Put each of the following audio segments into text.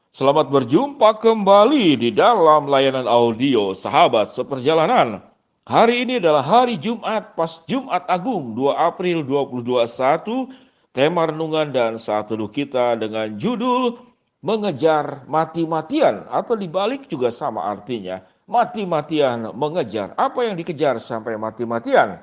Selamat berjumpa kembali di dalam layanan audio Sahabat Seperjalanan. Hari ini adalah hari Jumat, pas Jumat Agung 2 April 2021. Tema renungan dan saat teduh kita dengan judul Mengejar Mati-matian, atau dibalik juga sama artinya. Mati-matian mengejar. Apa yang dikejar sampai mati-matian?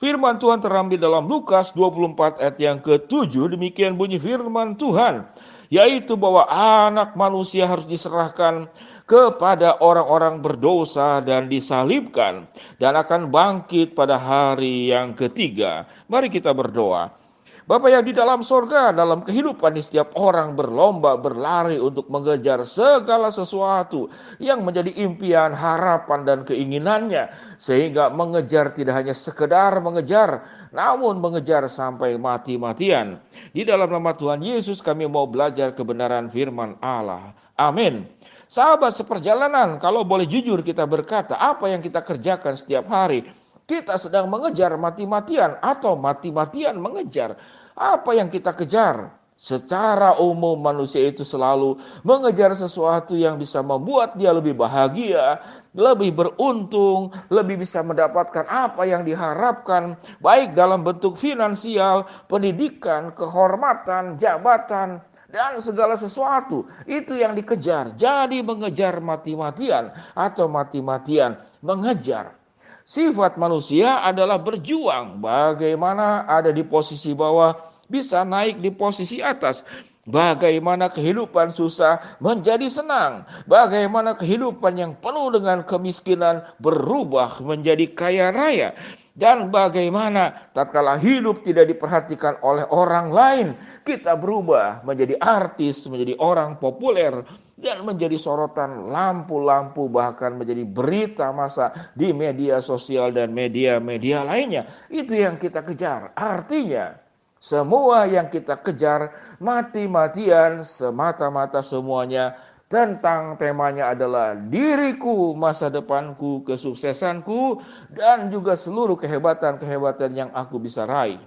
Firman Tuhan terambil dalam Lukas 24 ayat yang ke-7. Demikian bunyi firman Tuhan, yaitu bahwa anak manusia harus diserahkan kepada orang-orang berdosa dan disalibkan, dan akan bangkit pada hari yang ketiga. Mari kita berdoa. Bapa yang di dalam sorga, dalam kehidupan di setiap orang berlomba berlari untuk mengejar segala sesuatu yang menjadi impian, harapan, dan keinginannya. Sehingga mengejar tidak hanya sekedar mengejar, namun mengejar sampai mati-matian. Di dalam nama Tuhan Yesus kami mau belajar kebenaran firman Allah. Amin. Sahabat seperjalanan, kalau boleh jujur kita berkata, apa yang kita kerjakan setiap hari? Kita sedang mengejar mati-matian atau mati-matian mengejar. Apa yang kita kejar? Secara umum manusia itu selalu mengejar sesuatu yang bisa membuat dia lebih bahagia, lebih beruntung, lebih bisa mendapatkan apa yang diharapkan, baik dalam bentuk finansial, pendidikan, kehormatan, jabatan, dan segala sesuatu. Itu yang dikejar. Jadi mengejar mati-matian atau mati-matian mengejar. Sifat manusia adalah berjuang. Bagaimana ada di posisi bawah bisa naik di posisi atas. Bagaimana kehidupan susah menjadi senang. Bagaimana kehidupan yang penuh dengan kemiskinan berubah menjadi kaya raya. Dan bagaimana tatkala hidup tidak diperhatikan oleh orang lain, kita berubah menjadi artis, menjadi orang populer, dan menjadi sorotan lampu-lampu, bahkan menjadi berita massa di media sosial dan media-media lainnya. Itu yang kita kejar. Artinya semua yang kita kejar mati-matian, semata-mata semuanya tentang temanya adalah diriku, masa depanku, kesuksesanku, dan juga seluruh kehebatan-kehebatan yang aku bisa raih.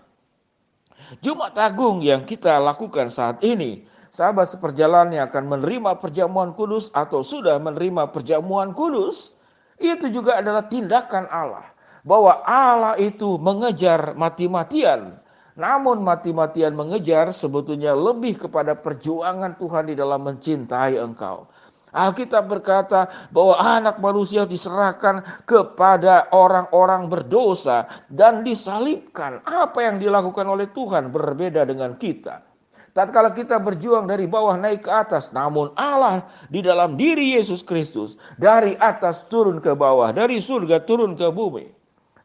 Jumat Agung yang kita lakukan saat ini, sahabat seperjalanan yang akan menerima perjamuan kudus atau sudah menerima perjamuan kudus, itu juga adalah tindakan Allah. Bahwa Allah itu mengejar mati-matian. Namun mati-matian mengejar sebetulnya lebih kepada perjuangan Tuhan di dalam mencintai engkau. Alkitab berkata bahwa anak manusia diserahkan kepada orang-orang berdosa dan disalibkan. Apa yang dilakukan oleh Tuhan berbeda dengan kita. Tatkala kita berjuang dari bawah naik ke atas, namun Allah di dalam diri Yesus Kristus dari atas turun ke bawah, dari surga turun ke bumi.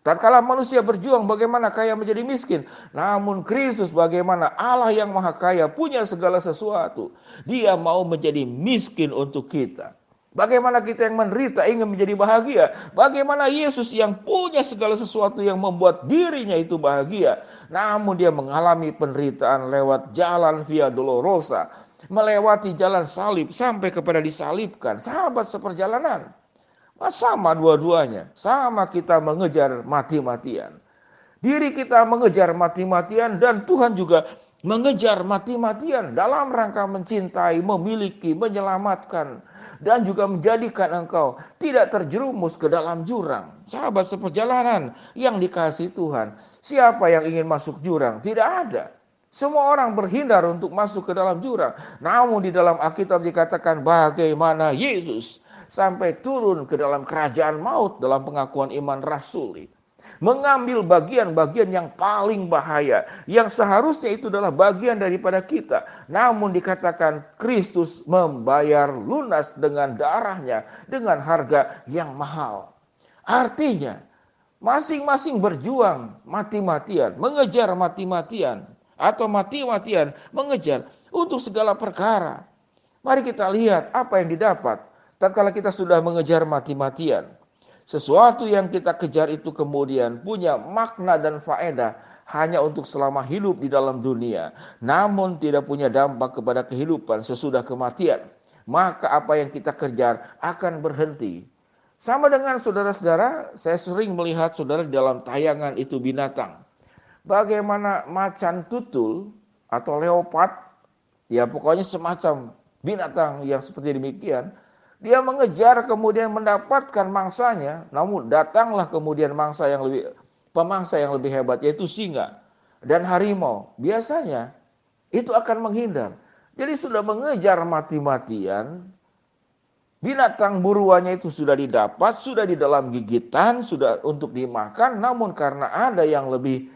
Tatkala manusia berjuang bagaimana kaya menjadi miskin, namun Kristus bagaimana Allah yang maha kaya punya segala sesuatu. Dia mau menjadi miskin untuk kita. Bagaimana kita yang menderita ingin menjadi bahagia. Bagaimana Yesus yang punya segala sesuatu yang membuat dirinya itu bahagia. Namun dia mengalami penderitaan lewat jalan Via Dolorosa. Melewati jalan salib sampai kepada disalibkan. Sahabat seperjalanan. Sama dua-duanya. Sama kita mengejar mati-matian. Diri kita mengejar mati-matian dan Tuhan juga mengejar mati-matian dalam rangka mencintai, memiliki, menyelamatkan, dan juga menjadikan engkau tidak terjerumus ke dalam jurang. Sahabat seperjalanan yang dikasihi Tuhan, siapa yang ingin masuk jurang? Tidak ada. Semua orang berhindar untuk masuk ke dalam jurang. Namun di dalam Alkitab dikatakan bagaimana Yesus sampai turun ke dalam kerajaan maut dalam pengakuan iman rasuli. Mengambil bagian-bagian yang paling bahaya, yang seharusnya itu adalah bagian daripada kita. Namun dikatakan Kristus membayar lunas dengan darahnya, dengan harga yang mahal. Artinya, masing-masing berjuang mati-matian, mengejar mati-matian, atau mati-matian mengejar untuk segala perkara. Mari kita lihat apa yang didapat tatkala kita sudah mengejar mati-matian. Sesuatu yang kita kejar itu kemudian punya makna dan faedah hanya untuk selama hidup di dalam dunia, namun tidak punya dampak kepada kehidupan sesudah kematian. Maka apa yang kita kejar akan berhenti. Sama dengan saudara-saudara, saya sering melihat saudara di dalam tayangan itu binatang. Bagaimana macan tutul atau leopard, ya pokoknya semacam Binatang yang seperti demikian, dia mengejar kemudian mendapatkan mangsanya, namun datanglah kemudian pemangsa yang lebih hebat, yaitu singa dan harimau. Biasanya itu akan menghindar. Jadi sudah mengejar mati-matian, binatang buruannya itu sudah didapat, sudah di dalam gigitan, sudah untuk dimakan, namun karena ada yang lebih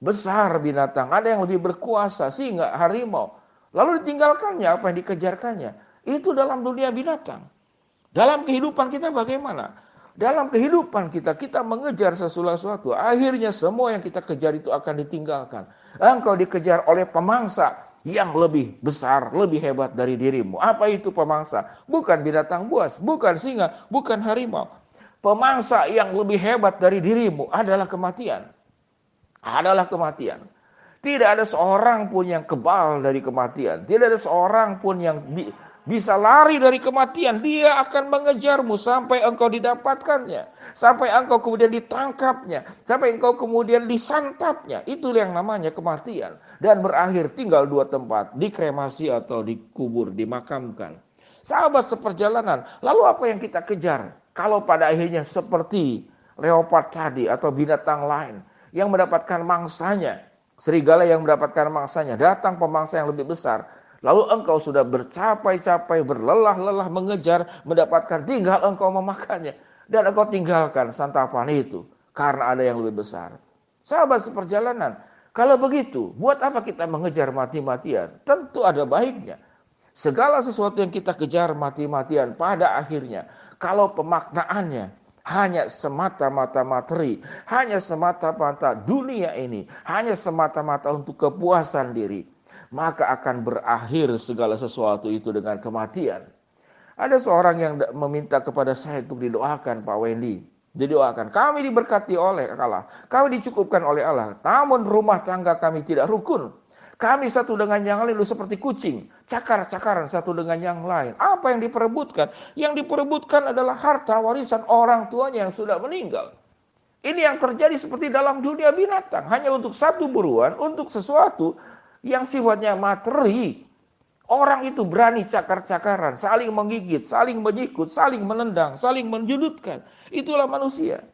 besar binatang, ada yang lebih berkuasa, singa, harimau, lalu ditinggalkannya apa yang dikejarkannya. Itu dalam dunia binatang. Dalam kehidupan kita bagaimana? Dalam kehidupan kita mengejar sesuatu, akhirnya semua yang kita kejar itu akan ditinggalkan. Engkau dikejar oleh pemangsa yang lebih besar, lebih hebat dari dirimu. Apa itu pemangsa? Bukan binatang buas, bukan singa, bukan harimau. Pemangsa yang lebih hebat dari dirimu adalah kematian. Adalah kematian. Tidak ada seorang pun yang kebal dari kematian. Tidak ada seorang pun yang bisa lari dari kematian. Dia akan mengejarmu sampai engkau didapatkannya. Sampai engkau kemudian ditangkapnya. Sampai engkau kemudian disantapnya. Itu yang namanya kematian. Dan berakhir tinggal dua tempat. Dikremasi atau dikubur, dimakamkan. Sahabat seperjalanan. Lalu apa yang kita kejar? Kalau pada akhirnya seperti leopard tadi atau binatang lain yang mendapatkan mangsanya. Serigala yang mendapatkan mangsanya, datang pemangsa yang lebih besar. Lalu engkau sudah bercapai-capai, berlelah-lelah mengejar, mendapatkan, tinggal engkau memakannya. Dan engkau tinggalkan santapan itu, karena ada yang lebih besar. Sahabat seperjalanan, kalau begitu, buat apa kita mengejar mati-matian? Tentu ada baiknya. Segala sesuatu yang kita kejar mati-matian pada akhirnya, kalau pemaknaannya hanya semata-mata materi, hanya semata-mata dunia ini, hanya semata-mata untuk kepuasan diri, maka akan berakhir segala sesuatu itu dengan kematian. Ada seorang yang meminta kepada saya untuk didoakan, Pak Wendy. Didoakan, kami diberkati oleh Allah, kami dicukupkan oleh Allah, namun rumah tangga kami tidak rukun. Kami satu dengan yang lain seperti kucing, cakar-cakaran satu dengan yang lain. Apa yang diperebutkan? Yang diperebutkan adalah harta warisan orang tuanya yang sudah meninggal. Ini yang terjadi seperti dalam dunia binatang. Hanya untuk satu buruan, untuk sesuatu yang sifatnya materi. Orang itu berani cakar-cakaran, saling menggigit, saling menyikut, saling menendang, saling menjulutkan. Itulah manusia.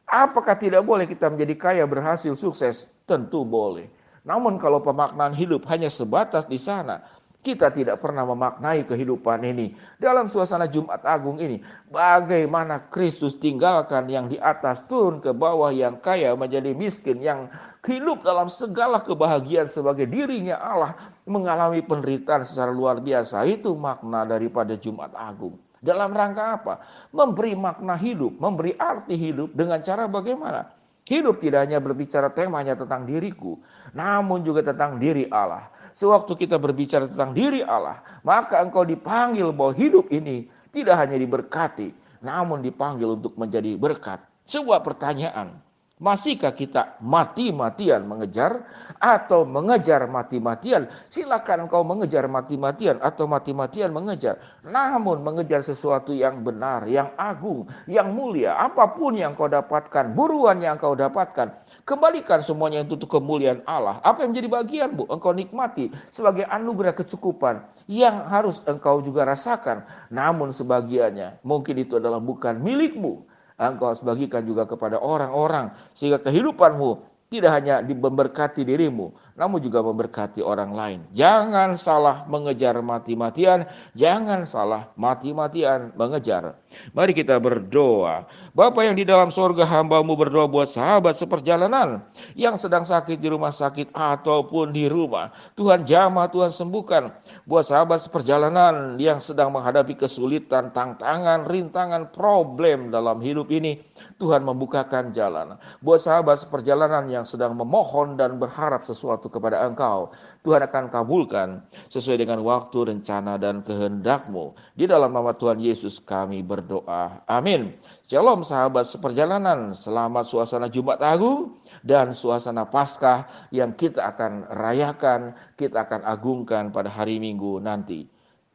Apakah tidak boleh kita menjadi kaya, berhasil, sukses? Tentu boleh. Namun kalau pemaknaan hidup hanya sebatas di sana, kita tidak pernah memaknai kehidupan ini. Dalam suasana Jumat Agung ini, bagaimana Kristus tinggalkan yang di atas, turun ke bawah, yang kaya menjadi miskin, yang hidup dalam segala kebahagiaan sebagai dirinya Allah, mengalami penderitaan secara luar biasa. Itu makna daripada Jumat Agung. Dalam rangka apa? Memberi makna hidup, memberi arti hidup dengan cara bagaimana? Hidup tidak hanya berbicara temanya tentang diriku, namun juga tentang diri Allah. Sewaktu kita berbicara tentang diri Allah, maka engkau dipanggil bahwa hidup ini tidak hanya diberkati, namun dipanggil untuk menjadi berkat. Sebuah pertanyaan, masihkah kita mati-matian mengejar atau mengejar mati-matian? Silakan engkau mengejar mati-matian atau mati-matian mengejar. Namun mengejar sesuatu yang benar, yang agung, yang mulia. Apapun yang kau dapatkan, buruan yang kau dapatkan, kembalikan semuanya untuk kemuliaan Allah. Apa yang menjadi bagianmu, engkau nikmati sebagai anugerah kecukupan yang harus engkau juga rasakan. Namun sebagiannya mungkin itu adalah bukan milikmu. Engkau harus bagikan juga kepada orang-orang, sehingga kehidupanmu tidak hanya memberkati dirimu, namun juga memberkati orang lain. Jangan salah mengejar mati-matian, jangan salah mati-matian mengejar. Mari kita berdoa. Bapa yang di dalam sorga, hamba-Mu berdoa buat sahabat seperjalanan yang sedang sakit di rumah sakit ataupun di rumah. Tuhan jamah, Tuhan sembuhkan. Buat sahabat seperjalanan yang sedang menghadapi kesulitan, tantangan, rintangan, problem dalam hidup ini, Tuhan membukakan jalan. Buat sahabat seperjalanan yang sedang memohon dan berharap sesuatu kepada Engkau, Tuhan akan kabulkan sesuai dengan waktu, rencana, dan kehendak-Mu. Di dalam nama Tuhan Yesus kami berdoa. Amin. Shalom sahabat seperjalanan. Selamat suasana Jumat Agung dan suasana Paskah yang kita akan rayakan, kita akan agungkan pada hari Minggu nanti.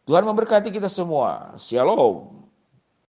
Tuhan memberkati kita semua. Shalom.